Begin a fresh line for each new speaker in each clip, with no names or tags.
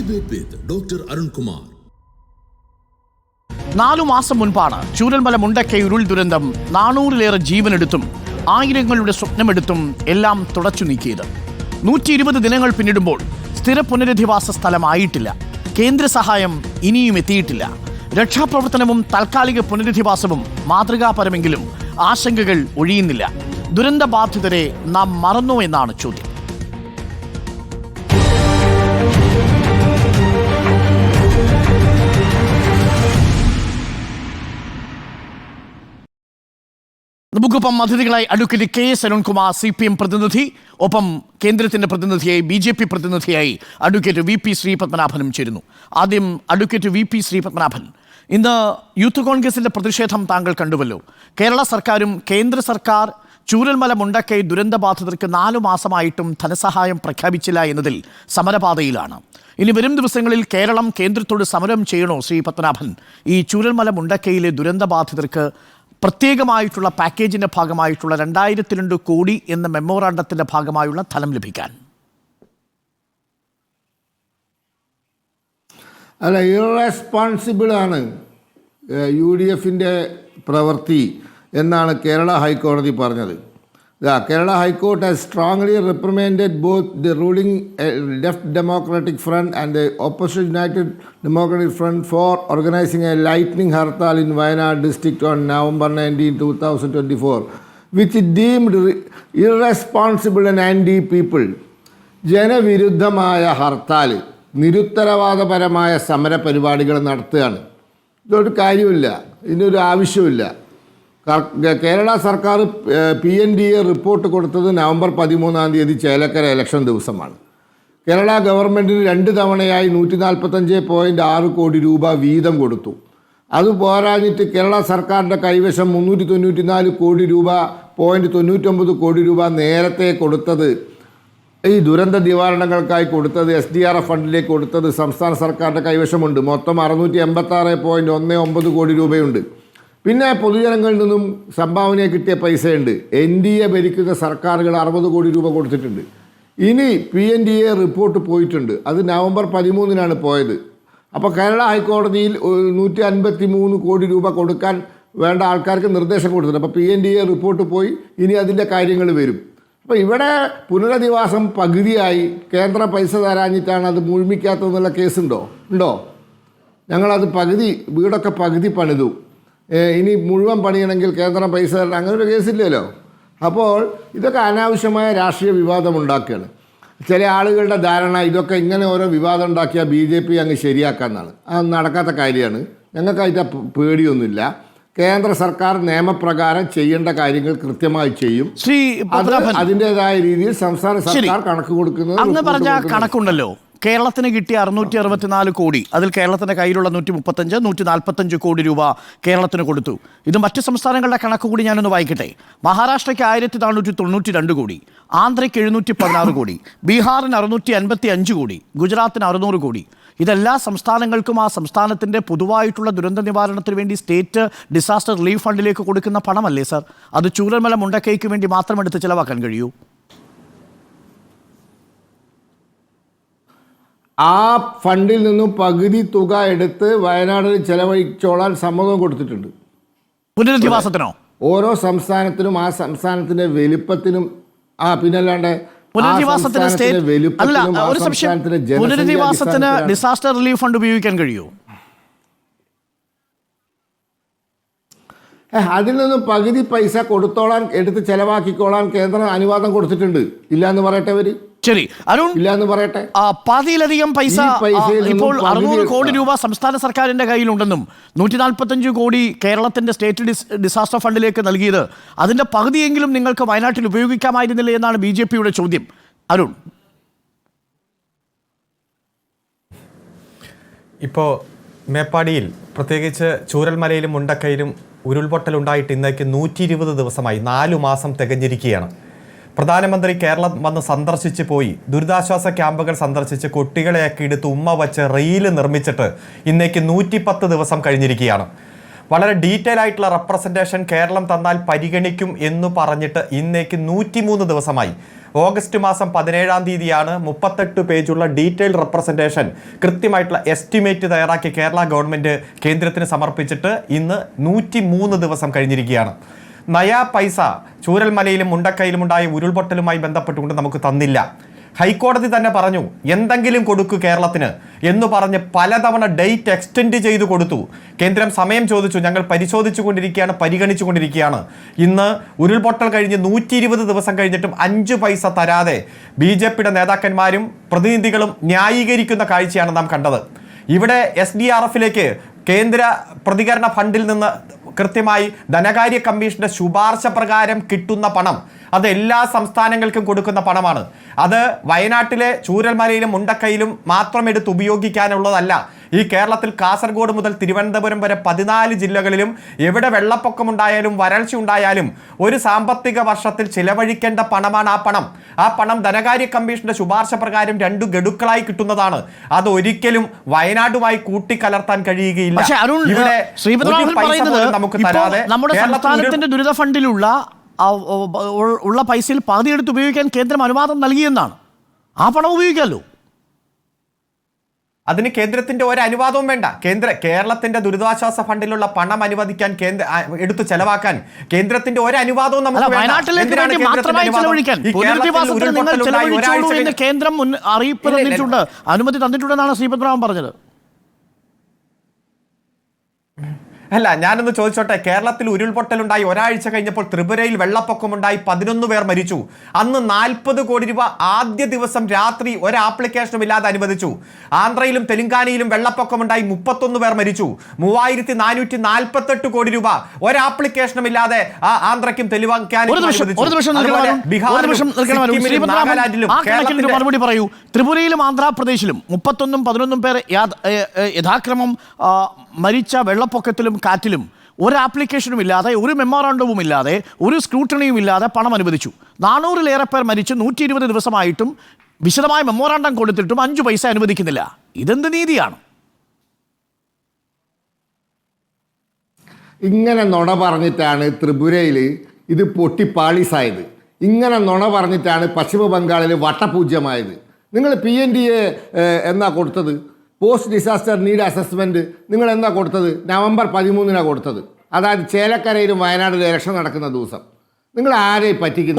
Debate with Dr. Arun Kumar.
4 മാസം മുൻപാണ് ചൂരൽമല മുണ്ടക്കൈ ഉരുൾ ദുരന്തം 400-ലേറെ ജീവനെടുത്തും ആയിരങ്ങളുടെ സ്വപ്നമെടുത്തും എല്ലാം തുടച്ചു നീക്കിയത്. 120 ദിനങ്ങൾ പിന്നിടുമ്പോൾ സ്ഥിര പുനരധിവാസ സ്ഥലമായിട്ടില്ല. കേന്ദ്ര സഹായം ഇനിയും എത്തിയിട്ടില്ല. രക്ഷാപ്രവർത്തനവും താൽക്കാലിക പുനരധിവാസവും മാതൃകാപരമെങ്കിലും ആശങ്കകൾ ഒഴിയുന്നില്ല. ദുരന്ത ബാധിതരെ നാം മറന്നോ എന്നാണ് ചോദ്യം. നമുക്കൊപ്പം അതിഥികളായി അഡ്വക്കേറ്റ് KS അരുൺകുമാർ CPM പ്രതിനിധി, ഒപ്പം കേന്ദ്രത്തിന്റെ പ്രതിനിധിയായി BJP പ്രതിനിധിയായി അഡ്വക്കേറ്റ് VP ശ്രീപത്മനാഭനും ചേരുന്നു. ആദ്യം അഡ്വക്കേറ്റ് VP ശ്രീപത്മനാഭൻ, ഇന്ന് യൂത്ത് കോൺഗ്രസിന്റെ പ്രതിഷേധം താങ്കൾ കണ്ടുവല്ലോ. കേരള സർക്കാരും കേന്ദ്ര സർക്കാർ ചൂരൽമല മുണ്ടക്കൈ ദുരന്തബാധിതർക്ക് 4 മാസമായിട്ടും ധനസഹായം പ്രഖ്യാപിച്ചില്ല എന്നതിൽ സമരപാതയിലാണ്. ഇനി വരും ദിവസങ്ങളിൽ കേരളം കേന്ദ്രത്തോട് സമരം ചെയ്യണോ ശ്രീ പത്മനാഭൻ, ഈ ചൂരൽമല മുണ്ടക്കൈയിലെ ദുരന്തബാധിതർക്ക് പ്രത്യേകമായിട്ടുള്ള പാക്കേജിന്റെ ഭാഗമായിട്ടുള്ള 2002 കോടി എന്ന മെമ്മോറാണ്ടത്തിന്റെ ഭാഗമായുള്ള ധനം ലഭിക്കാൻ?
അല്ല, ഇറസ്പോൺസിബിൾ ആണ് UDFിൻ്റെ പ്രവൃത്തി എന്നാണ് കേരള ഹൈക്കോടതി പറഞ്ഞത്. Kerala High Court has strongly reprimanded both the ruling Left Democratic Front and the opposition United Democratic Front for organizing a lightning hartal in Wayanad district on November 19, 2024, which it deemed irresponsible and anti-people. ജനവിരുദ്ധമായ hartal, നിരുത്തരവാദപരമായ സമരപരിപാടികൾ നടത്തുകയാണ്. ഇതൊരു കാര്യമില്ല, ഇതിനൊരു ആവശ്യമില്ല. കേരള സർക്കാർ PNDA report കൊടുത്തത് November 13 Chelakkara election ദിവസമാണ്. കേരള ഗവൺമെൻറ്റിന് 2 തവണയായി 145.6 കോടി രൂപ വീതം കൊടുത്തു. അത് പോരാഞ്ഞിട്ട് കേരള സർക്കാരിൻ്റെ കൈവശം 394 കോടി രൂപ 0.99 കോടി രൂപ നേരത്തെ കൊടുത്തത്, ഈ ദുരന്ത നിവാരണങ്ങൾക്കായി കൊടുത്തത് SDRF ഫണ്ടിലേക്ക് കൊടുത്തത് സംസ്ഥാന സർക്കാരിൻ്റെ കൈവശമുണ്ട്. മൊത്തം 686.19 കോടി രൂപയുണ്ട്. പിന്നെ പൊതുജനങ്ങളിൽ നിന്നും സംഭാവനയെ കിട്ടിയ പൈസയുണ്ട്. NDA ഭരിക്കുന്ന സർക്കാരുകൾ 60 കോടി രൂപ കൊടുത്തിട്ടുണ്ട്. ഇനി PNDA റിപ്പോർട്ട് പോയിട്ടുണ്ട്, അത് നവംബർ 13 പോയത്. അപ്പോൾ കേരള ഹൈക്കോടതിയിൽ 153 കോടി രൂപ കൊടുക്കാൻ വേണ്ട ആൾക്കാർക്ക് നിർദ്ദേശം കൊടുത്തിട്ടുണ്ട്. അപ്പോൾ PNDA റിപ്പോർട്ട് പോയി, ഇനി അതിൻ്റെ കാര്യങ്ങൾ വരും. അപ്പോൾ ഇവിടെ പുനരധിവാസം പകുതിയായി, കേന്ദ്ര പൈസ തരാഞ്ഞിട്ടാണ് അത് മുഴുമിക്കാത്തതെന്നുള്ള കേസുണ്ടോ? ഉണ്ടോ? ഞങ്ങളത് വീടൊക്കെ പകുതി പണിതു, ഇനി മുഴുവൻ പണിയണമെങ്കിൽ കേന്ദ്രം പൈസ തരണം, അങ്ങനെ ഒരു കേസില്ലല്ലോ. അപ്പോൾ ഇതൊക്കെ അനാവശ്യമായ രാഷ്ട്രീയ വിവാദം ഉണ്ടാക്കുകയാണ്. ചില ആളുകളുടെ ധാരണ ഇതൊക്കെ ഇങ്ങനെ ഓരോ വിവാദം ഉണ്ടാക്കിയാൽ BJP അങ്ങ് ശരിയാക്കാമെന്നാണ്. അത് നടക്കാത്ത കാര്യമാണ്. ഞങ്ങൾക്കായിട്ട് പേടിയൊന്നുമില്ല. കേന്ദ്ര സർക്കാർ നിയമപ്രകാരം ചെയ്യേണ്ട കാര്യങ്ങൾ കൃത്യമായി ചെയ്യും. അതിൻ്റെതായ രീതിയിൽ സംസ്ഥാന സർക്കാർ കണക്ക് കൊടുക്കുന്നത്
അങ്ങ് പറഞ്ഞ കണക്കുണ്ടല്ലോ. കേരളത്തിന് കിട്ടിയ 664 കോടി, അതിൽ കേരളത്തിൻ്റെ കയ്യിലുള്ള 145 കോടി രൂപ കേരളത്തിന് കൊടുത്തു. ഇത് മറ്റ് സംസ്ഥാനങ്ങളുടെ കണക്ക് കൂടി ഞാനൊന്ന് വായിക്കട്ടെ. മഹാരാഷ്ട്രയ്ക്ക് 1492 കോടി, ആന്ധ്രയ്ക്ക് 716 കോടി, ബീഹാറിന് 655 കോടി, ഗുജറാത്തിന് 600 കോടി. ഇതെല്ലാ സംസ്ഥാനങ്ങൾക്കും ആ സംസ്ഥാനത്തിൻ്റെ പൊതുവായിട്ടുള്ള ദുരന്ത നിവാരണത്തിന് വേണ്ടി സ്റ്റേറ്റ് ഡിസാസ്റ്റർ റിലീഫ് ഫണ്ടിലേക്ക് കൊടുക്കുന്ന പണമല്ലേ സർ? അത് ചൂരൽമല മുണ്ടക്കൈക്ക് വേണ്ടി മാത്രം എടുത്ത് ചിലവാക്കാൻ കഴിയൂ?
ആ ഫണ്ടിൽ നിന്നും പകുതി തുക എടുത്ത് വയനാടിന് ചെലവഴിച്ചോളാൻ സമ്മതം കൊടുത്തിട്ടുണ്ട്.
പുനരധിവാസത്തിനോ? ഓരോ
സംസ്ഥാനത്തിനും ആ സംസ്ഥാനത്തിന്റെ വലിപ്പത്തിനും പിന്നല്ലാണ്ട്
പുനരധിവാസത്തിന് ഡിസാസ്റ്റർ റിലീഫ് ഫണ്ട് ഉപയോഗിക്കാൻ കഴിയുമോ?
അതിൽ നിന്നും പകുതി പൈസ കൊടുത്തോളാൻ, എടുത്ത് ചെലവാക്കിക്കോളാൻ കേന്ദ്രം അനുവാദം കൊടുത്തിട്ടുണ്ട്. ഇല്ല എന്ന് പറയട്ടെ അവര്.
ശരി അരുൺ,
ഇല്ല എന്ന് പറയട്ടെ.
പാതിയിലധികം പൈസ, ഇപ്പോൾ 600 കോടി രൂപ സംസ്ഥാന സർക്കാരിന്റെ കയ്യിലുണ്ടെന്നും 145 കോടി കേരളത്തിന്റെ സ്റ്റേറ്റ് ഡിസാസ്റ്റർ ഫണ്ടിലേക്ക് നൽകിയത്, അതിന്റെ പകുതിയെങ്കിലും നിങ്ങൾക്ക് വയനാട്ടിൽ ഉപയോഗിക്കാമായിരുന്നില്ലേ എന്നാണ് BJPയുടെ ചോദ്യം. അരുൺ,
ഇപ്പോൾ മേപ്പാടിയിൽ പ്രത്യേകിച്ച് ചൂരൽമലയിലും മുണ്ടക്കൈയിലും ഉരുൾപൊട്ടലുണ്ടായിട്ട് ഇന്നേക്ക് 120 ദിവസമായി, 4 മാസം തികഞ്ഞിരിക്കുകയാണ്. പ്രധാനമന്ത്രി കേരളം വന്ന് സന്ദർശിച്ച് പോയി, ദുരിതാശ്വാസ ക്യാമ്പുകൾ സന്ദർശിച്ച് കുട്ടികളെയൊക്കെ എടുത്ത് ഉമ്മ വച്ച് റീല് നിർമ്മിച്ചിട്ട് ഇന്നേക്ക് 110 ദിവസം കഴിഞ്ഞിരിക്കുകയാണ്. വളരെ ഡീറ്റെയിൽ ആയിട്ടുള്ള റെപ്രസെൻറ്റേഷൻ കേരളം തന്നാൽ പരിഗണിക്കും എന്ന് പറഞ്ഞിട്ട് ഇന്നേക്ക് 103 ദിവസമായി. ഓഗസ്റ്റ് മാസം 17-ാം തീയതിയാണ് 38 പേജുള്ള ഡീറ്റെയിൽ റെപ്രസെൻറ്റേഷൻ കൃത്യമായിട്ടുള്ള എസ്റ്റിമേറ്റ് തയ്യാറാക്കി കേരള ഗവൺമെൻറ് കേന്ദ്രത്തിന് സമർപ്പിച്ചിട്ട് ഇന്ന് 103 ദിവസം കഴിഞ്ഞിരിക്കുകയാണ്. നയാ പൈസ ചൂരൽമലയിലും മുണ്ടക്കയിലും ഉണ്ടായ ഉരുൾപൊട്ടലുമായി ബന്ധപ്പെട്ടുകൊണ്ട് നമുക്ക് തന്നില്ല. ഹൈക്കോടതി തന്നെ പറഞ്ഞു എന്തെങ്കിലും കൊടുക്കൂ കേരളത്തിന് എന്ന് പറഞ്ഞ് പലതവണ ഡേറ്റ് എക്സ്റ്റെൻഡ് ചെയ്തു കൊടുത്തു. കേന്ദ്രം സമയം ചോദിച്ചു, ഞങ്ങൾ പരിശോധിച്ചുകൊണ്ടിരിക്കുകയാണ്, പരിഗണിച്ചുകൊണ്ടിരിക്കുകയാണ്. ഇന്ന് ഉരുൾപൊട്ടൽ കഴിഞ്ഞ് 120 ദിവസം കഴിഞ്ഞിട്ടും 5 പൈസ തരാതെ BJPയുടെ നേതാക്കന്മാരും പ്രതിനിധികളും ന്യായീകരിക്കുന്ന കാഴ്ചയാണ് നാം കണ്ടത്. ഇവിടെ SDRFലേക്ക് കേന്ദ്ര പ്രതികരണ ഫണ്ടിൽ നിന്ന് കൃത്യമായി ധനകാര്യ കമ്മീഷന്റെ ശുപാർശ പ്രകാരം കിട്ടുന്ന പണം അത് എല്ലാ സംസ്ഥാനങ്ങൾക്കും കൊടുക്കുന്ന പണമാണ്. അത് വയനാട്ടിലെ ചൂരൽമലയിലും മുണ്ടക്കയിലും മാത്രം എടുത്ത് ഉപയോഗിക്കാനുള്ളതല്ല. ഈ കേരളത്തിൽ കാസർഗോഡ് മുതൽ തിരുവനന്തപുരം വരെ 14 ജില്ലകളിലും എവിടെ വെള്ളപ്പൊക്കമുണ്ടായാലും വരൾച്ച ഉണ്ടായാലും ഒരു സാമ്പത്തിക വർഷത്തിൽ ചിലവഴിക്കേണ്ട പണമാണ് ആ പണം. ആ പണം ധനകാര്യ കമ്മീഷന്റെ ശുപാർശ പ്രകാരം 2 ഗഡുക്കളായി കിട്ടുന്നതാണ്. അത് ഒരിക്കലും വയനാടുമായി കൂട്ടിക്കലർത്താൻ കഴിയുകയില്ല.
ഇവിടെ നമുക്ക് നമ്മുടെ സംസ്ഥാനത്തിന്റെ ദുരിത ഫണ്ടിലുള്ള പൈസയിൽ പാതി എടുത്ത് ഉപയോഗിക്കാൻ കേന്ദ്രം അനുവാദം നൽകിയെന്നാണ്. ആ പണം ഉപയോഗിക്കാമല്ലോ.
അതിന് കേന്ദ്രത്തിന്റെ ഒരു അനുവാദവും വേണ്ട. കേരളത്തിന്റെ ദുരിതാശ്വാസ ഫണ്ടിലുള്ള പണം അനുവദിക്കാൻ എടുത്തു ചെലവാക്കാൻ കേന്ദ്രത്തിന്റെ ഒരു അനുവാദവും നമുക്ക്
കേന്ദ്രം അറിയിപ്പ് തന്നിട്ടുണ്ട്, അനുമതി തന്നിട്ടുണ്ടെന്നാണ് ശ്രീപത്മനാഭൻ പറഞ്ഞത്.
അല്ല, ഞാനൊന്ന് ചോദിച്ചോട്ടെ, കേരളത്തിൽ ഉരുൾപൊട്ടലുണ്ടായി ഒരാഴ്ച കഴിഞ്ഞപ്പോൾ ത്രിപുരയിൽ വെള്ളപ്പൊക്കമുണ്ടായി 11 പേർ മരിച്ചു. അന്ന് 40 കോടി രൂപ ആദ്യ ദിവസം രാത്രി ഒരു ആപ്ലിക്കേഷനും ഇല്ലാതെ അനുവദിച്ചു. ആന്ധ്രയിലും തെലങ്കാനയിലും വെള്ളപ്പൊക്കമുണ്ടായി 31 പേർ മരിച്ചു. 3448 കോടി രൂപ ഒരു ആപ്ലിക്കേഷനും ഇല്ലാതെ ആന്ധ്രയ്ക്കും തെലുങ്കാനയ്ക്കും
മറുപടി പറയൂ. ത്രിപുരയിലും ആന്ധ്രാപ്രദേശിലും 31 11 പേർ യഥാക്രമം മരിച്ച വെള്ളപ്പൊക്കത്തിലും കാറ്റിലും ഒരു ആപ്ലിക്കേഷനും ഇല്ലാതെ, ഒരു മെമ്മോറാണ്ടവും ഇല്ലാതെ, ഒരു സ്ക്രൂട്ടണിയും ഇല്ലാതെ പണം അനുവദിച്ചു. 400-ലേറെ പേർ മരിച്ച് 120 ദിവസമായിട്ടും വിശദമായ മെമ്മോറാണ്ടം കൊടുത്തിട്ടും 5 പൈസ അനുവദിക്കുന്നില്ല. ഇതെന്ത് നീതിയാണ്?
ഇങ്ങനെ നുണ പറഞ്ഞിട്ടാണ് ത്രിപുരയിൽ ഇത് പൊട്ടിപ്പാളീസായത്. ഇങ്ങനെ നുണ പറഞ്ഞിട്ടാണ് പശ്ചിമ ബംഗാളിൽ വട്ടപൂജ്യമായത്. നിങ്ങൾ PNDA എന്നാ കൊടുത്തത്? പോസ്റ്റ് ഡിസാസ്റ്റർ നീഡ് അസസ്മെൻറ്റ് നിങ്ങൾ എന്നാ കൊടുത്തത്? നവംബർ 13-നാണ് കൊടുത്തത്. അതായത് ചേലക്കരയിലും വയനാട്ടിലും ഇലക്ഷൻ നടക്കുന്ന ദിവസം. നിങ്ങൾ ആരെയും പറ്റിക്കുന്നു?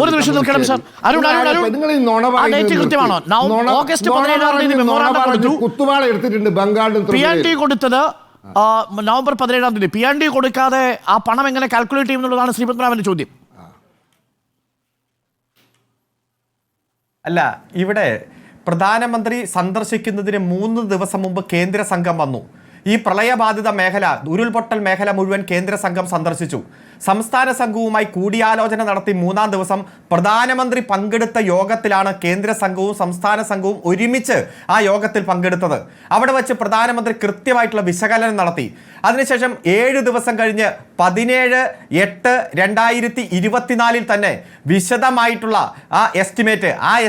കുത്തുവാള എടുത്തിട്ടുണ്ട് ബംഗാളിലും.
കൊടുത്തത് നവംബർ 17-ാം തീയതി. PND കൊടുക്കാതെ ആ പണം എങ്ങനെ കാൽക്കുലേറ്റ് ചെയ്യുമെന്നുള്ളതാണ് ശ്രീപത്മനാഭന്റെ ചോദ്യം.
അല്ല, ഇവിടെ പ്രധാനമന്ത്രി സന്ദർശിക്കുന്നതിന് 3 ദിവസം മുമ്പ് കേന്ദ്ര സംഘം വന്നു. ഈ പ്രളയബാധിത മേഖല, ഉരുൾപൊട്ടൽ മേഖല മുഴുവൻ കേന്ദ്ര സംഘം സന്ദർശിച്ചു. സംസ്ഥാന സംഘവുമായി കൂടിയാലോചന നടത്തി 3-ാം ദിവസം പ്രധാനമന്ത്രി പങ്കെടുത്ത യോഗത്തിലാണ് കേന്ദ്ര സംഘവും സംസ്ഥാന സംഘവും ഒരുമിച്ച് ആ യോഗത്തിൽ പങ്കെടുത്തത്. അവിടെ വെച്ച് പ്രധാനമന്ത്രി കൃത്യമായിട്ടുള്ള വിശകലനം നടത്തി. അതിനുശേഷം 7 ദിവസം കഴിഞ്ഞ് 17/8/2024 തന്നെ വിശദമായിട്ടുള്ള ആ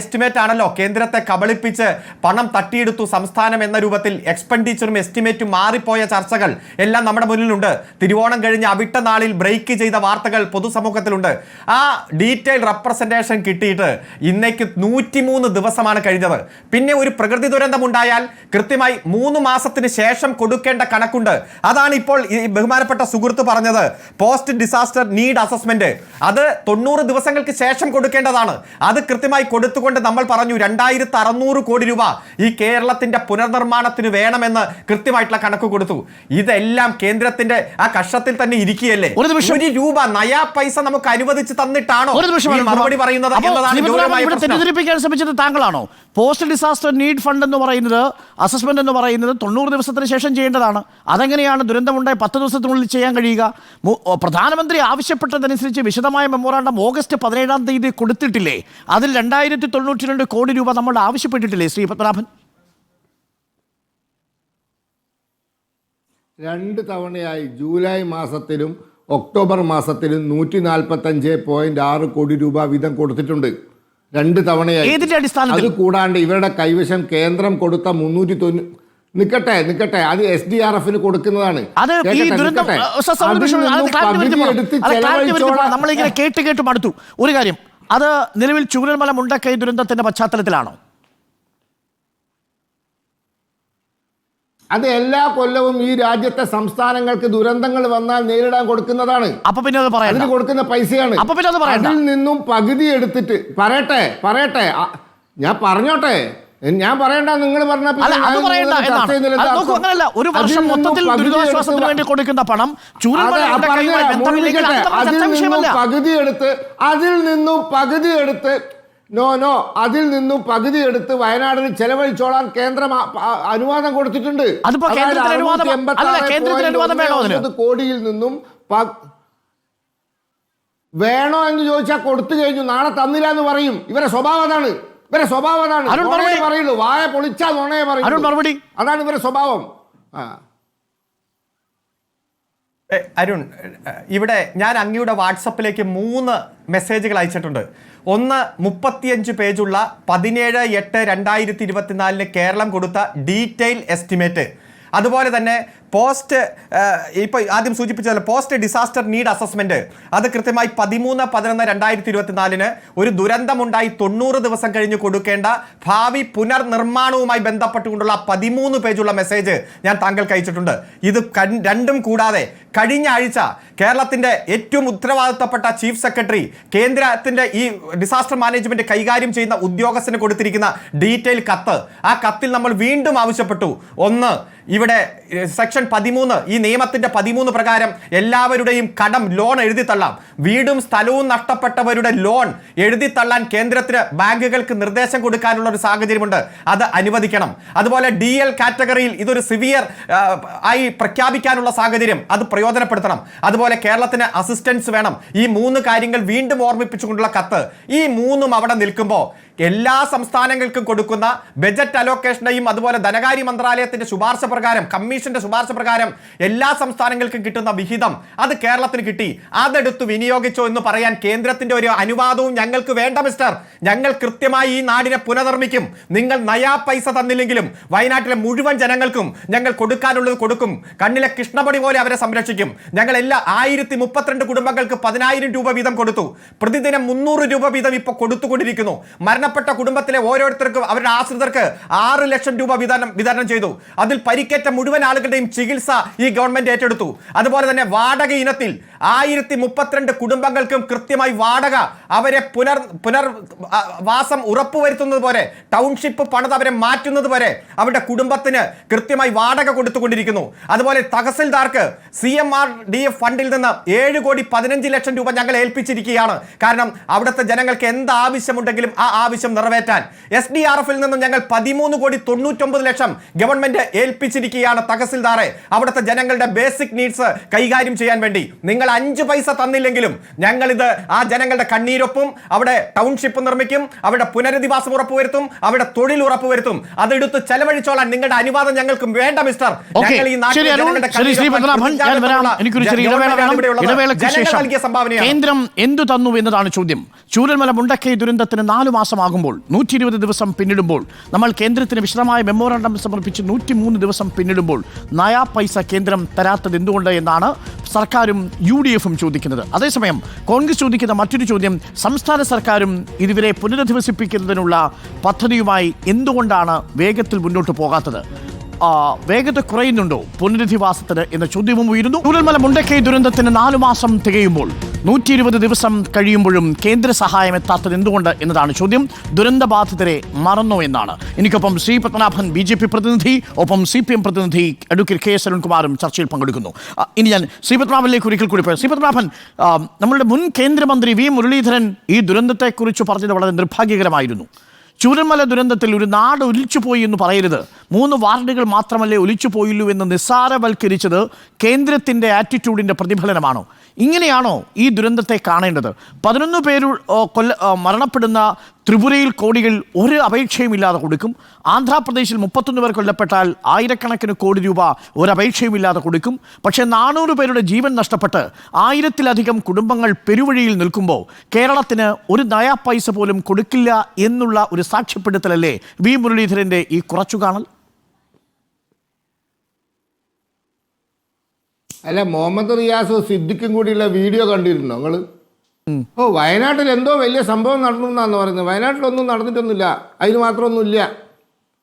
എസ്റ്റിമേറ്റ് ആണല്ലോ കേന്ദ്രത്തെ കബളിപ്പിച്ച് പണം തട്ടിയെടുത്തു സംസ്ഥാനം എന്ന രൂപത്തിൽ എക്സ്പെൻഡിച്ചറും എസ്റ്റിമേറ്റും മാറിപ്പോയ ചർച്ചകൾ എല്ലാം നമ്മുടെ മുന്നിലുണ്ട്. തിരുവോണം കഴിഞ്ഞ് അവിട്ട നാളിൽ ബ്രേക്ക് ചെയ്ത വാർത്തകൾ പൊതുസമൂഹത്തിലുണ്ട്. ആ ഡീറ്റെയിൽ റെപ്രസെൻറ്റേഷൻ കിട്ടിയിട്ട് ഇന്നേക്ക് 103 ദിവസമാണ് കഴിഞ്ഞത്. പിന്നെ ഒരു പ്രകൃതി ദുരന്തം ഉണ്ടായാൽ കൃത്യമായി 3 മാസത്തിന് ശേഷം കൊടുക്കേണ്ട കണക്കുണ്ട്. അതാണ് ഇപ്പോൾ ഈ ബഹുമാനപ്പെട്ട സുഹൃത്ത് പറഞ്ഞത്, പോസ്റ്റ് ഡിസാസ്റ്റർ നീഡ് അസസ്മെന്റ്. അത് 90 ദിവസങ്ങൾക്ക് ശേഷം കൊടുക്കേണ്ടതാണ്. അത് കൃത്യമായി കൊടുത്തുകൊണ്ട് നമ്മൾ പറഞ്ഞു 2600 കോടി രൂപ ഈ കേരളത്തിന്റെ പുനർനിർമ്മാണത്തിന് വേണമെന്ന് കൃത്യമായിട്ടുള്ള കണക്ക് കൊടുത്തു. ഇതെല്ലാം കേന്ദ്രത്തിന്റെ ആ കഷത്തിൽ തന്നെ ഇരിക്കുകയല്ലേ. 1 രൂപ നയാ പൈസ നമുക്ക് അനുവദിച്ച് തന്നിട്ടാണോ മറുപടി പറയുന്നത്?
തെറ്റിദ്ധരിപ്പിക്കാൻ ശ്രമിച്ചത് താങ്കളാണോ? പോസ്റ്റ് ഡിസാസ്റ്റർ നീഡ് ഫണ്ട് എന്ന് പറയുന്നത്, അസസ്മെന്റ് എന്ന് പറയുന്നത് 90 ദിവസത്തിന് ശേഷം ചെയ്യേണ്ടതാണ്. അതെങ്ങനെയാണ് ദുരന്തമുണ്ടായി 10 ദിവസത്തിനുള്ളിൽ ചെയ്യാൻ കഴിയുക? പ്രധാനമന്ത്രി ആവശ്യപ്പെട്ടതനുസരിച്ച് വിശദമായ മെമ്മോറാണ്ടം ഓഗസ്റ്റ് 17-ാം തീയതി കൊടുത്തിട്ടില്ലേ? അതിൽ 2092 കോടി രൂപ നമ്മൾ ആവശ്യപ്പെട്ടിട്ടില്ലേ ശ്രീ പത്മനാഭൻ?
2 തവണയായി ജൂലൈ മാസത്തിലും ഒക്ടോബർ മാസത്തിലും 145.6 കോടി രൂപ വീതം കൊടുത്തിട്ടുണ്ട്. 2 തവണയായി. അത് കൂടാണ്ട് ഇവരുടെ കൈവശം കേന്ദ്രം കൊടുത്ത നിക്കട്ടെ അത് SDRF-ന് കൊടുക്കുന്നതാണ്.
അത് ഈ ദുരന്തം നമ്മളിങ്ങനെ കേട്ട് മടുത്തു. ഒരു കാര്യം, അത് നിലവിൽ ചൂരൽമല മുണ്ടക്കൈ ദുരന്തത്തിന്റെ പശ്ചാത്തലത്തിലാണോ?
അത് എല്ലാ കൊല്ലവും ഈ രാജ്യത്തെ സംസ്ഥാനങ്ങൾക്ക് ദുരന്തങ്ങൾ വന്നാൽ നേരിടാൻ കൊടുക്കുന്നതാണ്.
അപ്പൊ പിന്നെ അത് പറയാം,
അതിന് കൊടുക്കുന്ന പൈസയാണ്.
അപ്പൊ പിന്നെ അത് പറയാം.
അതിൽ നിന്നും പകുതി എടുത്തിട്ട് പറയട്ടെ ഞാൻ പറഞ്ഞോട്ടെ, ഞാൻ പറയണ്ട, നിങ്ങൾ പറഞ്ഞ
ഒരു വർഷം മൊത്തത്തിൽ ദുരിതാശ്വാസത്തിന് വേണ്ടി കൊടുക്കുന്ന പണം
പകുതി എടുത്ത് അതിൽ നിന്നും പകുതി എടുത്ത് വയനാടിന് ചെലവഴിച്ചോളാൻ കേന്ദ്രം അനുവാദം കൊടുത്തിട്ടുണ്ട്.
80
കോടിയിൽ നിന്നും വേണോ എന്ന് ചോദിച്ചാൽ കൊടുത്തു കഴിഞ്ഞു, നാളെ തന്നില്ല എന്ന് പറയും. ഇവരെ സ്വഭാവം അതാണ്. പറയുള്ളൂ, വായ പൊളിച്ചാ നുണയെ പറയും. അതാണ് ഇവരുടെ സ്വഭാവം.
അരുൺ, ഇവിടെ ഞാൻ അങ്ങയുടെ വാട്സപ്പിലേക്ക് 3 മെസ്സേജുകൾ അയച്ചിട്ടുണ്ട്. ഒന്ന് 35 പേജുള്ള 17/8/2024 കേരളം കൊടുത്ത ഡീറ്റെയിൽ എസ്റ്റിമേറ്റ്, അതുപോലെ തന്നെ പോസ്റ്റ് ഇപ്പോൾ ആദ്യം സൂചിപ്പിച്ചതല്ല പോസ്റ്റ് ഡിസാസ്റ്റർ നീഡ് അസസ്മെന്റ്, അത് കൃത്യമായി 13/11/2024 ഒരു ദുരന്തമുണ്ടായി 90 ദിവസം കഴിഞ്ഞ് കൊടുക്കേണ്ട ഭാവി പുനർനിർമ്മാണവുമായി ബന്ധപ്പെട്ടുകൊണ്ടുള്ള 13 പേജുള്ള മെസ്സേജ് ഞാൻ താങ്കൾക്ക് അയച്ചിട്ടുണ്ട്. ഇത് രണ്ടും കൂടാതെ കഴിഞ്ഞ ആഴ്ച കേരളത്തിൻ്റെ ഏറ്റവും ഉത്തരവാദിത്തപ്പെട്ട ചീഫ് സെക്രട്ടറി, കേന്ദ്രത്തിൻ്റെ ഈ ഡിസാസ്റ്റർ മാനേജ്മെന്റ് കൈകാര്യം ചെയ്യുന്ന ഉദ്യോഗസ്ഥന് കൊടുത്തിരിക്കുന്ന ഡീറ്റെയിൽ കത്ത്, ആ കത്തിൽ നമ്മൾ വീണ്ടും ആവശ്യപ്പെട്ടു. ഒന്ന്, ഇവിടെ സെക്ഷൻ 13 ഈ നിയമത്തിന്റെ 13 പ്രകാരം എല്ലാവരുടെയും കടം ലോൺ എഴുതിത്തള്ളാം. വീടും സ്ഥലവും നഷ്ടപ്പെട്ടവരുടെ ലോൺ എഴുതിത്തള്ളാൻ കേന്ദ്രത്തിന് ബാങ്കുകൾക്ക് നിർദ്ദേശം കൊടുക്കാനുള്ള ഒരു സാഹചര്യമുണ്ട്, അത് അനുവദിക്കണം. അതുപോലെ DL കാറ്റഗറിയിൽ ഇതൊരു സിവിയർ ആയി പ്രഖ്യാപിക്കാനുള്ള സാഹചര്യം അത് പ്രയോജനപ്പെടുത്തണം. അതുപോലെ കേരളത്തിന് അസിസ്റ്റൻസ് വേണം. ഈ 3 കാര്യങ്ങൾ വീണ്ടും ഓർമ്മിപ്പിച്ചുകൊണ്ടുള്ള കത്ത്. ഈ 3ഉം അവിടെ നിൽക്കുമ്പോൾ എല്ലാ സംസ്ഥാനങ്ങൾക്കും കൊടുക്കുന്ന ബജറ്റ് അലോക്കേഷനെയും അതുപോലെ ധനകാര്യ മന്ത്രാലയത്തിന്റെ ശുപാർശ പ്രകാരം, കമ്മീഷന്റെ ശുപാർശ പ്രകാരം എല്ലാ സംസ്ഥാനങ്ങൾക്കും കിട്ടുന്ന വിഹിതം അത് കേരളത്തിന് കിട്ടി. അതെടുത്ത് വിനിയോഗിച്ചോ എന്ന് പറയാൻ കേന്ദ്രത്തിന്റെ ഒരു അനുവാദവും ഞങ്ങൾക്ക് വേണ്ട മിസ്റ്റർ. ഞങ്ങൾ കൃത്യമായി ഈ നാടിനെ പുനർനിർമ്മിക്കും. നിങ്ങൾ നയാ പൈസ തന്നില്ലെങ്കിലും വയനാട്ടിലെ മുഴുവൻ ജനങ്ങൾക്കും ഞങ്ങൾ കൊടുക്കാനുള്ളത് കൊടുക്കും. കണ്ണിലെ കൃഷ്ണപടി പോലെ അവരെ സംരക്ഷിക്കും. ഞങ്ങൾ എല്ലാ 1032 കുടുംബങ്ങൾക്ക് 10,000 രൂപ വീതം കൊടുത്തു. പ്രതിദിനം 300 രൂപ വീതം ഇപ്പോൾ കൊടുത്തുകൊണ്ടിരിക്കുന്നു. മരണപ്പെട്ട കുടുംബത്തിലെ ഓരോരുത്തർക്കും അവരുടെ ആശ്രിതർക്ക് 6 ലക്ഷം രൂപ വിതരണം ചെയ്തു. അതിൽ പരിക്കേറ്റ മുഴുവൻ ആളുകളുടെയും ചികിത്സ ഈ ഗവൺമെന്റ് ഏറ്റെടുത്തു. അതുപോലെ തന്നെ വാടക ഇനത്തിൽ 1032 കുടുംബങ്ങൾക്കും കൃത്യമായി വാടക അവരെ പുനർവാസം ഉറപ്പുവരുത്തുന്നത് പോലെ, ടൗൺഷിപ്പ് പണിത് അവരെ മാറ്റുന്നത് വരെ അവരുടെ കുടുംബത്തിന് കൃത്യമായി വാടക കൊടുത്തുകൊണ്ടിരിക്കുന്നു. അതുപോലെ തഹസിൽദാർക്ക് CMRDF ഫണ്ടിൽ നിന്ന് 7,15,00,000 രൂപ ഞങ്ങൾ ഏൽപ്പിച്ചിരിക്കുകയാണ്. കാരണം അവിടുത്തെ ജനങ്ങൾക്ക് എന്ത് ആവശ്യമുണ്ടെങ്കിലും ആ ആവശ്യം നിറവേറ്റാൻ. SDRF-ൽ നിന്നും ഞങ്ങൾ 13,99,00,000 ഗവൺമെന്റ് ഏൽപ്പിച്ചിരിക്കുകയാണ് തഹസിൽദാറെ, അവിടുത്തെ ജനങ്ങളുടെ ബേസിക് നീഡ്സ് കൈകാര്യം ചെയ്യാൻ വേണ്ടി. നിങ്ങൾ 5 പൈസ തന്നില്ലെങ്കിലും ഞങ്ങൾ ഇത് ആ ജനങ്ങളുടെ കണ്ണീരൊപ്പും അവിടെ ടൗൺഷിപ്പ് നിർമ്മിക്കും, അവിടെ പുനരധിവാസം ഉറപ്പുവരുത്തും, അവിടെ തൊഴിൽ ഉറപ്പുവരുത്തും. അതെടുത്ത് ചെലവഴിച്ചോളാൻ നിങ്ങളുടെ അനുവാദം ഞങ്ങൾക്ക് വേണ്ട മിസ്റ്റർ. ഞങ്ങൾ ഈ
കേന്ദ്രം എന്തു തന്നു എന്നതാണ് ചോദ്യം. ചൂരൽമല മുണ്ടക്കൈ ദുരന്തത്തിന് 4 മാസമാകുമ്പോൾ, 120 ദിവസം പിന്നിടുമ്പോൾ, നമ്മൾ കേന്ദ്രത്തിന് വിശദമായ മെമ്മോറാണ്ടം സമർപ്പിച്ച് 103 ദിവസം പിന്നിടുമ്പോൾ നയാ പൈസ കേന്ദ്രം തരാത്തത് എന്തുകൊണ്ട് എന്നാണ് സർക്കാരും UDF-ഉം ചോദിക്കുന്നത്. അതേസമയം കോൺഗ്രസ് ചോദിക്കുന്ന മറ്റൊരു ചോദ്യം, സംസ്ഥാന സർക്കാരും ഇതുവരെ പുനരധിവസിപ്പിക്കുന്നതിനുള്ള പദ്ധതിയുമായി എന്തുകൊണ്ടാണ് വേഗത്തിൽ മുന്നോട്ട് പോകാത്തത്? വേഗത കുറയുന്നുണ്ടോ പുനരധിവാസത്തിന് എന്ന ചോദ്യവും ഉയരുന്നു. ചൂരൽമല മുണ്ടക്കൈ ദുരന്തത്തിന് 4 മാസം തികയുമ്പോൾ, 120 ദിവസം കഴിയുമ്പോഴും കേന്ദ്ര സഹായം എത്താത്തത് എന്തുകൊണ്ട് എന്നതാണ് ചോദ്യം. ദുരന്തബാധിതരെ മറന്നോ എന്നാണ്. എനിക്കൊപ്പം ശ്രീ പത്മനാഭൻ BJP പ്രതിനിധി, ഒപ്പം CPM പ്രതിനിധി അഡ്വക്കേറ്റ് KS അരുൺകുമാറും ചർച്ചയിൽ പങ്കെടുക്കുന്നു. ഇനി ഞാൻ ശ്രീ പത്മനാഭനിലേക്ക് ഒരിക്കൽ കൂടി പോയി. ശ്രീ പത്മനാഭൻ, നമ്മളുടെ മുൻ കേന്ദ്രമന്ത്രി V മുരളീധരൻ ഈ ദുരന്തത്തെക്കുറിച്ച് പറഞ്ഞത് വളരെ നിർഭാഗ്യകരമായിരുന്നു. ചൂരൽമല ദുരന്തത്തിൽ ഒരു നാട് ഒലിച്ചുപോയി എന്ന് പറയരുത്, 3 വാർഡുകൾ മാത്രമല്ലേ ഒലിച്ചുപോയുള്ളൂ എന്ന് നിസ്സാരവൽക്കരിച്ചത് കേന്ദ്രത്തിൻ്റെ ആറ്റിറ്റ്യൂഡിൻ്റെ പ്രതിഫലനമാണോ? ഇങ്ങനെയാണോ ഈ ദുരന്തത്തെ കാണേണ്ടത്? 11 പേര് മരണപ്പെടുന്ന ത്രിപുരയിൽ കോടികൾ ഒരു അപേക്ഷയുമില്ലാതെ കൊടുക്കും. ആന്ധ്രാപ്രദേശിൽ 31 പേർ കൊല്ലപ്പെട്ടാൽ ആയിരക്കണക്കിന് കോടി രൂപ ഒരപേക്ഷയുമില്ലാതെ കൊടുക്കും. പക്ഷേ 400 പേരുടെ ജീവൻ നഷ്ടപ്പെട്ട് 1000-ലധികം കുടുംബങ്ങൾ പെരുവഴിയിൽ നിൽക്കുമ്പോൾ കേരളത്തിന് ഒരു നയാ പൈസ പോലും കൊടുക്കില്ല എന്നുള്ള ഒരു സാക്ഷ്യപ്പെടുത്തലല്ലേ V മുരളീധരൻ്റെ ഈ കുറച്ചുകാണൽ?
അല്ല, മുഹമ്മദ് റിയാസും സിദ്ദിഖും കൂടിയുള്ള വീഡിയോ കണ്ടിരുന്നോ നിങ്ങൾ? ഓ, വയനാട്ടിൽ എന്തോ വലിയ സംഭവം നടന്നു എന്നാണ് പറയുന്നത്. വയനാട്ടിലൊന്നും നടന്നിട്ടൊന്നുമില്ല, അതിന് മാത്രമൊന്നുമില്ല.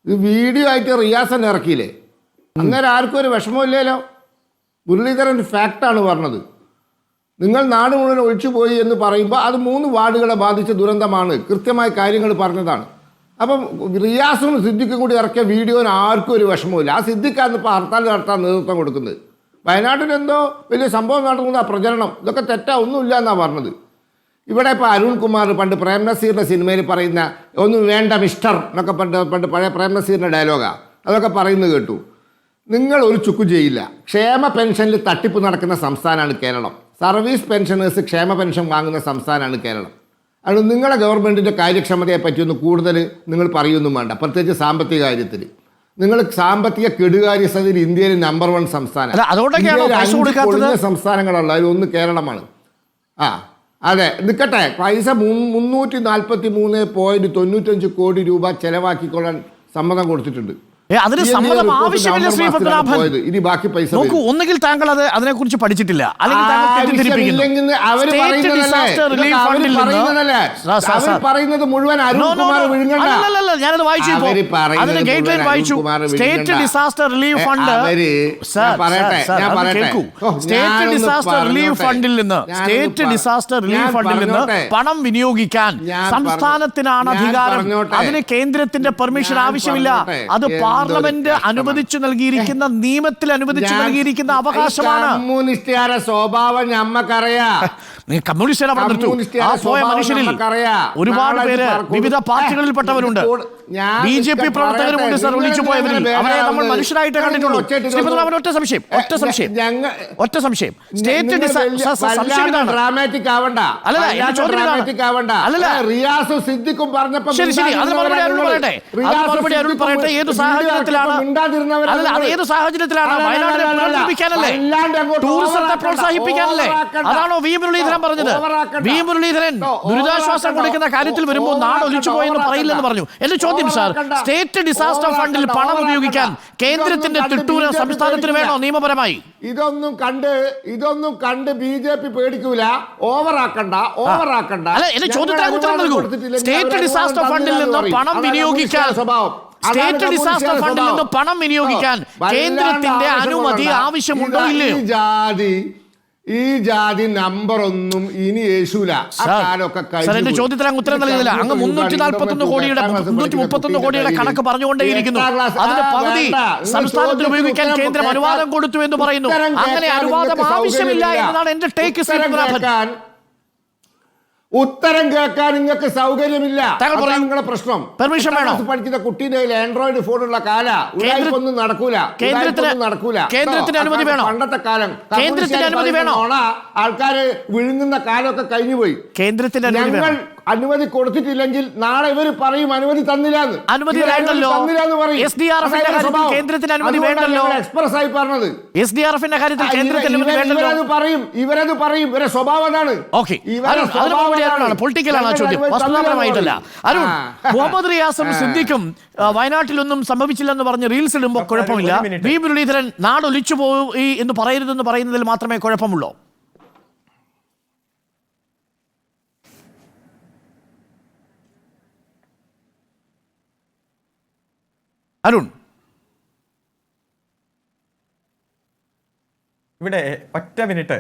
ഇത് വീഡിയോ ആയിട്ട് റിയാസൻ ഇറക്കിയില്ലേ? അന്നേരം ആർക്കും ഒരു വിഷമമില്ലല്ലോ. മുരളീധരൻ ഫാക്റ്റാണ് പറഞ്ഞത്. നിങ്ങൾ നാട് മുഴുവൻ ഒഴിച്ചുപോയി എന്ന് പറയുമ്പോൾ അത് 3 വാർഡുകളെ ബാധിച്ച ദുരന്തമാണ്, കൃത്യമായ കാര്യങ്ങൾ പറഞ്ഞതാണ്. അപ്പം റിയാസും സിദ്ദിഖും കൂടി ഇറക്കിയ വീഡിയോന് ആർക്കും ഒരു വിഷമമില്ല. ആ സിദ്ദിഖാണ് ഇപ്പോൾ ഹർത്താൽ നടത്താൻ നേതൃത്വം കൊടുക്കുന്നത്. വയനാട്ടിൽ എന്തോ വലിയ സംഭവം നടക്കുന്നതാണ് പ്രചരണം. ഇതൊക്കെ തെറ്റാ, ഒന്നുമില്ല എന്നാണ് പറഞ്ഞത്. ഇവിടെ ഇപ്പോൾ അരുൺകുമാർ പണ്ട് പ്രേം നസീറിൻ്റെ സിനിമയിൽ പറയുന്ന ഒന്നും വേണ്ട മിസ്റ്റർ എന്നൊക്കെ പണ്ട് പഴയ പ്രേം നസീറിൻ്റെ ഡയലോഗാണ്, അതൊക്കെ പറയുന്നത് കേട്ടു. നിങ്ങൾ ഒരു ചുക്കും ചെയ്യില്ല. ക്ഷേമ പെൻഷനിൽ തട്ടിപ്പ് നടക്കുന്ന സംസ്ഥാനമാണ് കേരളം. സർവീസ് പെൻഷനേഴ്സ് ക്ഷേമ പെൻഷൻ വാങ്ങുന്ന സംസ്ഥാനമാണ് കേരളം. അതുകൊണ്ട് നിങ്ങളുടെ ഗവൺമെൻറ്റിൻ്റെ കാര്യക്ഷമതയെ പറ്റിയൊന്നും കൂടുതൽ നിങ്ങൾ പറയുകയൊന്നും വേണ്ട, പ്രത്യേകിച്ച് സാമ്പത്തിക കാര്യത്തിൽ. നിങ്ങൾ സാമ്പത്തിക കെടുകാര്യസ്ഥതയിൽ ഇന്ത്യയിൽ നമ്പർ 1 സംസ്ഥാനം. സംസ്ഥാനങ്ങളുള്ള അതിലൊന്ന് കേരളമാണ്. അതെ, നിൽക്കട്ടെ. പൈസ 343.95 കോടി രൂപ ചെലവാക്കിക്കൊള്ളാൻ സമ്മതം കൊടുത്തിട്ടുണ്ട്.
അതിന് സമ്മതം ആവശ്യമില്ല ശ്രീ പത്മനാഭൻ.
ഇനി ബാക്കി പൈസ
നോക്കൂ, ഒന്നുകിൽ താങ്കൾ അതിനെക്കുറിച്ച് പഠിച്ചിട്ടില്ല, അല്ലെങ്കിൽ താങ്കൾ തെറ്റിദ്ധരിപ്പിക്കുന്നു.
പറയുന്നത് മുഴുവൻ
ഞാനത് വായിച്ചു. അതിന് ഗൈഡ് ലൈൻ വായിച്ചു. State disaster relief fund, state disaster relief ഫണ്ടിൽ നിന്ന് പണം വിനിയോഗിക്കാൻ സംസ്ഥാനത്തിനാണ് അധികാരം. അതിന് കേന്ദ്രത്തിന്റെ പെർമിഷൻ ആവശ്യമില്ല. അത് പാർലമെന്റ് അനുവദിച്ചു നൽകിയിരിക്കുന്ന, നിയമത്തിൽ അനുവദിച്ചു നൽകിയിരിക്കുന്ന അവകാശമാണ്.
കമ്മ്യൂണിസ്റ്റുകാരുടെ സ്വഭാവം ഞമ്മക്കറിയാം.
കമ്മ്യൂണിസ്റ്റ് പോയ മനുഷ്യരിൽ ഒരുപാട് പേര് വിവിധ പാർട്ടികളിൽപ്പെട്ടവരുണ്ട്. BJP പ്രവർത്തകരുമുണ്ട് സർ, വിളിച്ചു പോയവരിൽ. അവരെ നമ്മൾ മനുഷ്യരായിട്ട് കണ്ടിട്ടുള്ളൂ. ഒറ്റ സംശയം സ്റ്റേറ്റ് സംശയം ഇതാണ്. ശരി, അതിന് മറുപടി അരുൺ പറയട്ടെ. ഏത് സാഹചര്യത്തിലാണ് വയനാടിനെ പുനർനിർമ്മിക്കാനല്ലേ, ടൂറിസത്തെ പ്രോത്സാഹിപ്പിക്കാനല്ലേ? അതാണോ വി മുരളീധരൻ പറഞ്ഞത്? വി മുരളീധരൻ ദുരിതാശ്വാസം കൊടുക്കുന്ന കാര്യത്തിൽ വരുമ്പോൾ നാട് ഒലിച്ചുപോയെന്ന് പറയില്ലെന്ന് പറഞ്ഞു. എന്റെ ചോദ്യം സാർ, സ്റ്റേറ്റ് ഡിസാസ്റ്റർ ഫണ്ടിൽ പണം ഉപയോഗിക്കാൻ കേന്ദ്രത്തിന്റെ തിട്ടൂര സംസ്ഥാനത്തിന് വേണോ നിയമപരമായി?
ഇതൊന്നും കണ്ട് BJP പേടിക്കൂല. ഓവറാക്കണ്ട.
അല്ല, എന്റെ ചോദ്യത്തിന് ഉത്തരം നൽകൂ. സ്റ്റേറ്റ് ഡിസാസ്റ്റർ ഫണ്ടിൽ നിന്ന് പണം വിനിയോഗിക്കാൻ കേന്ദ്രത്തിന്റെ അനുമതി ആവശ്യമുണ്ടോ ഇല്ലയോ?
ഈ ജാതി നമ്പർ 1 ഇനി യേശൂല.
എന്റെ ചോദ്യത്തിന് ഉത്തരം നൽകുന്നില്ല. അങ്ങ് 331 കോടിയുടെ കണക്ക് പറഞ്ഞുകൊണ്ടേയിരിക്കുന്നു. അതിന്റെ പകുതി സംസ്ഥാനത്തിന് ഉപയോഗിക്കാൻ കേന്ദ്രം അനുവാദം കൊടുത്തു എന്ന് പറയുന്നു. അങ്ങനെ അനുവാദം ആവശ്യമില്ല എന്നതാണ് എന്റെ ടേക്ക്.
ഉത്തരം കേൾക്കാൻ നിങ്ങൾക്ക് സൗകര്യമില്ല. നിങ്ങളുടെ പ്രശ്നം
പെർമിഷൻ വേണോ?
പഠിക്കുന്ന കുട്ടീൻ്റെ ആൻഡ്രോയിഡ് ഫോണുള്ള കാലൊന്നും നടക്കൂല.
കേന്ദ്രത്തിന് അനുമതി വേണോ?
പണ്ടത്തെ കാലം
കേന്ദ്രത്തിന് അനുമതി വേണോ?
ആൾക്കാര് വിഴുങ്ങുന്ന കാലമൊക്കെ കഴിഞ്ഞുപോയി.
കേന്ദ്രത്തിന് ഞങ്ങൾ
അനുമതി കൊടുത്തിട്ടില്ലെങ്കിൽ നാളെ ഇവർ പറയും അനുമതി തന്നില്ലാന്ന്.
അനുമതി വേണ്ടല്ലോ. കേന്ദ്രത്തിന് അനുമതി വേണ്ടല്ലോ.
എക്സ്പ്രസ് ആയി പറഞ്ഞത്
SDRF-ന്റെ കാര്യത്തിൽ കേന്ദ്രത്തിന് അനുമതി വേണ്ടല്ലോ.
ഇവരത് പറയും. ഇവരെ സ്വഭാവം അതാണ്.
പൊളിറ്റിക്കലാണ് ആ ചോദ്യം, വസ്തുതാപരമായിട്ടല്ല. അരുൺ, മുഹമ്മദ് റിയാസും സിദ്ദിഖും വയനാട്ടിലൊന്നും സംഭവിച്ചില്ലെന്ന് പറഞ്ഞ് റീൽസ് ഇടുമ്പോൾ കുഴപ്പമില്ല. വി മുരളീധരൻ നാട് ഒലിച്ചു പോയി എന്ന് പറയരുതെന്ന് പറയുന്നതിൽ മാത്രമേ കുഴപ്പമുള്ളൂ. അരുൺ,
ഇവിടെ ഒറ്റ മിനിറ്റ്.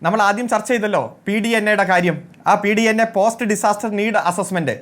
നമ്മൾ ആദ്യം ചർച്ച ചെയ്തല്ലോ PDNA കാര്യം. ആ PDNA post disaster need assessment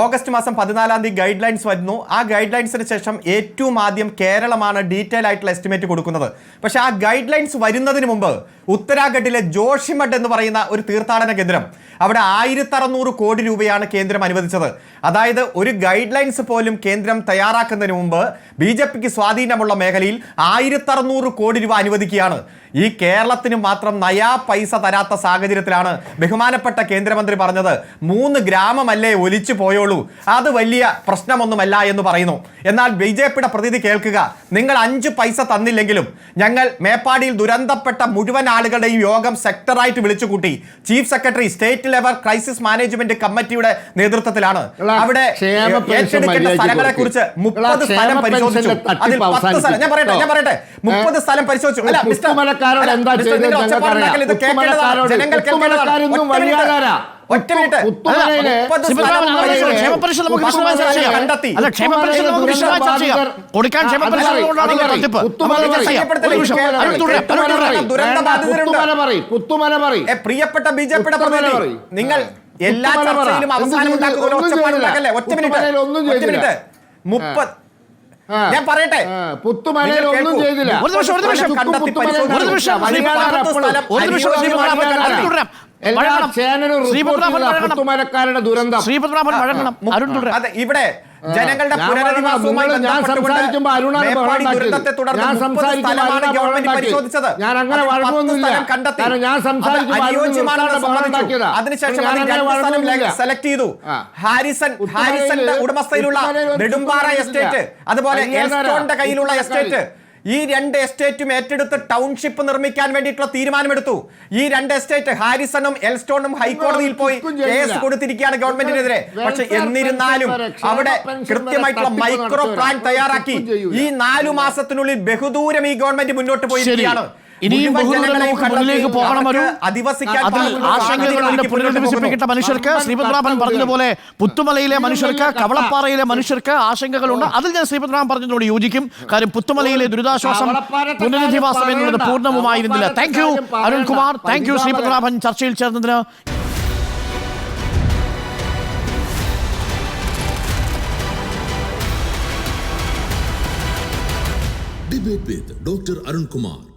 August മാസം 14-ാം തീയതി ഗൈഡ് ലൈൻസ് വരുന്നു. ആ ഗൈഡ് ലൈൻസിന് ശേഷം ഏറ്റവും ആദ്യം കേരളമാണ് ഡീറ്റെയിൽ ആയിട്ടുള്ള എസ്റ്റിമേറ്റ് കൊടുക്കുന്നത്. പക്ഷേ ആ ഗൈഡ് ലൈൻസ് വരുന്നതിന് മുമ്പ് ഉത്തരാഖണ്ഡിലെ ജോഷിമഠ് എന്ന് പറയുന്ന ഒരു തീർത്ഥാടന കേന്ദ്രം, അവിടെ 1600 കോടി രൂപയാണ് കേന്ദ്രം അനുവദിച്ചത്. അതായത് ഒരു ഗൈഡ് ലൈൻസ് പോലും കേന്ദ്രം തയ്യാറാക്കുന്നതിന് മുമ്പ് BJPക്ക് സ്വാധീനമുള്ള മേഖലയിൽ 1600 കോടി രൂപ അനുവദിക്കുകയാണ്. ഈ കേരളത്തിന് മാത്രം നയാ പൈസ തരാത്ത സാഹചര്യത്തിലാണ് ബഹുമാനപ്പെട്ട കേന്ദ്രമന്ത്രി പറഞ്ഞത് 3 ഗ്രാമമല്ലേ ഒലിച്ചു പോയോളൂ, അത് വലിയ പ്രശ്നമൊന്നുമല്ല എന്ന് പറയുന്നു. എന്നാൽ BJPയുടെ പ്രതിനിധി കേൾക്കുക, നിങ്ങൾ 5 പൈസ തന്നില്ലെങ്കിലും ഞങ്ങൾ മേപ്പാടിയിൽ ദുരന്തപ്പെട്ട മുഴുവൻ ആളുകളുടെയും യോഗം സെക്ടറായിട്ട് വിളിച്ചുകൂട്ടി. Chief secretary state level crisis management കമ്മിറ്റിയുടെ നേതൃത്വത്തിലാണ്. അവിടെ
ക്ഷേമ പെൻഷൻ
ഏറ്റെടുക്കേണ്ട
മര്യാദയ്ക്ക്
സ്ഥലങ്ങളെ കുറിച്ച് 30 സ്ഥലം പരിശോധിച്ചു. അതിൽ 10 സ്ഥലം ഞാൻ പറയട്ടെ 30 സ്ഥലം പരിശോധിച്ചു. അല്ല മിസ്റ്റർ
പുത്തുമലക്കാരോട് എന്താ ചെയ്തത്
നിങ്ങൾ ഒച്ചപ്പാടുണ്ടാക്കൽ ഇത് കേൾക്കേണ്ടതാണ്. ജനങ്ങൾ കേൾക്കേണ്ടതാണ്. ഒറ്റ മിനിറ്റ്
ക്ഷേമപരിഷ നമുക്ക് വിശദമായി ചർച്ച ചെയ്യാം.
കണ്ടെത്തി.
അല്ല, ക്ഷേമപരിഷ നമുക്ക് വിശദമായി ചർച്ച ചെയ്യാം. കൊടുക്കാൻ ക്ഷേമപരിഷകളോടാണ് തട്ടിപ്പ്.
പ്രിയപ്പെട്ട ബിജെപിയുടെ പ്രതിനിധി, നിങ്ങൾ എല്ലാ ചർച്ചയിലും അവസാനം ഉണ്ടാക്കുന്ന ഒച്ചപ്പാടുണ്ടാക്കല്ലേ. ഒറ്റ മിനിറ്റ് 30 ഞാൻ പറയട്ടെ.
പുത്തുമലയിൽ ഒന്നും ചെയ്തില്ല. എല്ലാ ചാനലും പുത്തുമലക്കാരുടെ ദുരന്തം.
അതെ, ഇവിടെ ജനങ്ങളുടെ പുനരധിവാസവുമായി
സംസാരിക്കുമ്പോൾ അരുണാണ്
ദുരന്തത്തെ തുടർന്ന് ഗവൺമെന്റ് പരിശോധിച്ചത്.
ഞാൻ അങ്ങനെ വഴങ്ങുന്നില്ല. ഞാൻ സംസാരിക്കുമ്പോൾ
അതിനുശേഷം സെലക്ട് ചെയ്തു. ഹാരിസന്റെ ഉടമസ്ഥയിലുള്ള നെടുമ്പാറ എസ്റ്റേറ്റ്, അതുപോലെ എൽസ്റ്റോണിന്റെ കയ്യിലുള്ള എസ്റ്റേറ്റ്, ഈ 2 എസ്റ്റേറ്റും ഏറ്റെടുത്ത് ടൗൺഷിപ്പ് നിർമ്മിക്കാൻ വേണ്ടിയിട്ടുള്ള തീരുമാനമെടുത്തു. ഈ 2 എസ്റ്റേറ്റ് ഹാരിസണും എൽസ്റ്റോണും ഹൈക്കോടതിയിൽ പോയി കേസ് കൊടുത്തിരിക്കുകയാണ് ഗവൺമെന്റിനെതിരെ. പക്ഷെ എന്നിരുന്നാലും അവിടെ കൃത്യമായിട്ടുള്ള മൈക്രോ പ്ലാൻ തയ്യാറാക്കി ഈ 4 മാസത്തിനുള്ളിൽ ബഹുദൂരം ഈ ഗവൺമെന്റ് മുന്നോട്ട് പോയിരിക്കുകയാണ്.
ഇനിയും മുന്നിലേക്ക് പോകണം. അതിൽ ആശങ്കകളുണ്ട്. പുനരധിവസിപ്പിക്കേണ്ട മനുഷ്യർക്ക്, ശ്രീപത്മനാഭൻ പറഞ്ഞതുപോലെ പുത്തുമലയിലെ മനുഷ്യർക്ക്, കവളപ്പാറയിലെ മനുഷ്യർക്ക് ആശങ്കകളുണ്ട്. അതിൽ ഞാൻ ശ്രീപത്മനാഭൻ പറഞ്ഞതിനോട് യോജിക്കും. കാര്യം പുത്തുമലയിലെ ദുരിതാശ്വാസം, പുനരധിവാസം എന്നുള്ളത് പൂർണ്ണവുമായിരുന്നില്ല. Thank you Arunkumar, thank you Sreepadmanabhan ചർച്ചയിൽ ചേർന്നതിന്.
Debate with Dr. Arun Kumar.